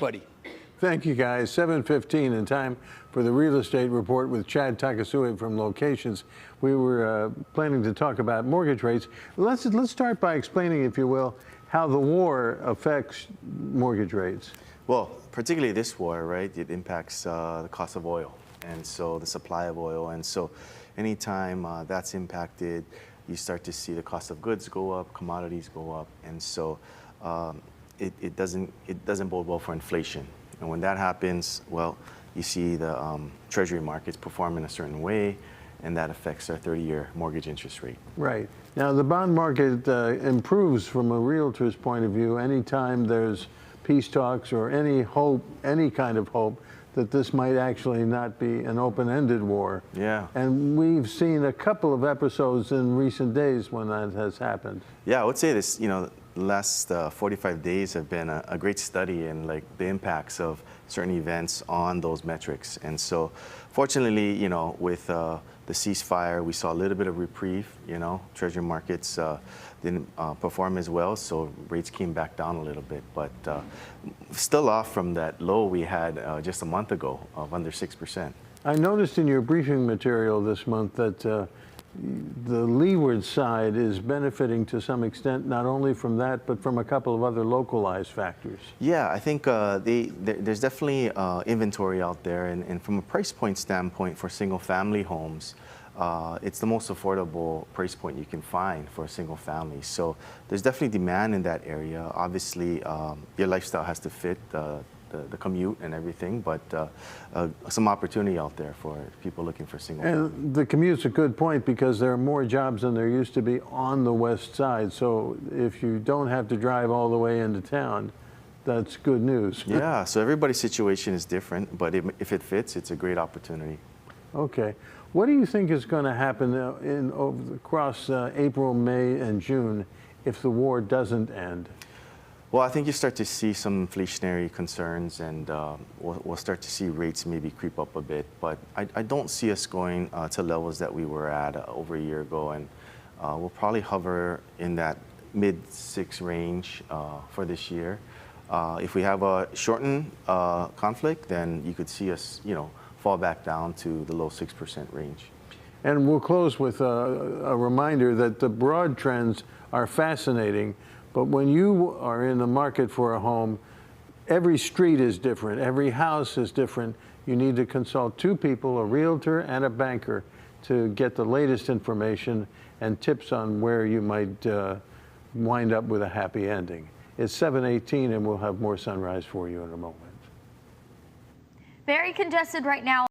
Buddy. Thank you, guys. 7:15 in time for the real estate report with Chad Takasui from Locations. We were planning to talk about mortgage rates. Let's start by explaining, if you will, how the war affects mortgage rates. Well, particularly this war, right? It impacts the cost of oil, and so the supply of oil, and so anytime that's impacted, you start to see the cost of goods go up, commodities go up, and so it doesn't bode well for inflation. And when that happens, well, you see the treasury markets perform in a certain way, and that affects our 30-year mortgage interest rate. Right. Now, the bond market improves from a realtor's point of view anytime there's peace talks or any hope, any kind of hope that this might actually not be an open-ended war. Yeah. And we've seen a couple of episodes in recent days when that has happened. Yeah, I would say this, the last 45 days have been a great study in like the impacts of certain events on those metrics. And so fortunately, with the ceasefire, we saw a little bit of reprieve. Treasury markets didn't perform as well, so rates came back down a little bit, but still off from that low we had just a month ago of under 6%. I noticed in your briefing material this month that the leeward side is benefiting to some extent, not only from that, but from a couple of other localized factors. Yeah, I think there's definitely inventory out there, and from a price point standpoint for single-family homes, it's the most affordable price point you can find for a single family. So there's definitely demand in that area. Obviously, your lifestyle has to fit the commute and everything, but some opportunity out there for people looking for single family. And the commute's a good point because there are more jobs than there used to be on the west side. So if you don't have to drive all the way into town, that's good news. Yeah, so everybody's situation is different, but if it fits, it's a great opportunity. Okay. What do you think is going to happen across April, May, and June if the war doesn't end? Well, I think you start to see some inflationary concerns, and we'll start to see rates maybe creep up a bit. But I don't see us going to levels that we were at over a year ago, and we'll probably hover in that mid-6 range for this year. If we have a shortened conflict, then you could see us, fall back down to the low 6% range. And we'll close with a reminder that the broad trends are fascinating, but when you are in the market for a home, every street is different, every house is different. You need to consult two people, a realtor and a banker, to get the latest information and tips on where you might wind up with a happy ending. It's 7:18 and we'll have more Sunrise for you in a moment. Very congested right now.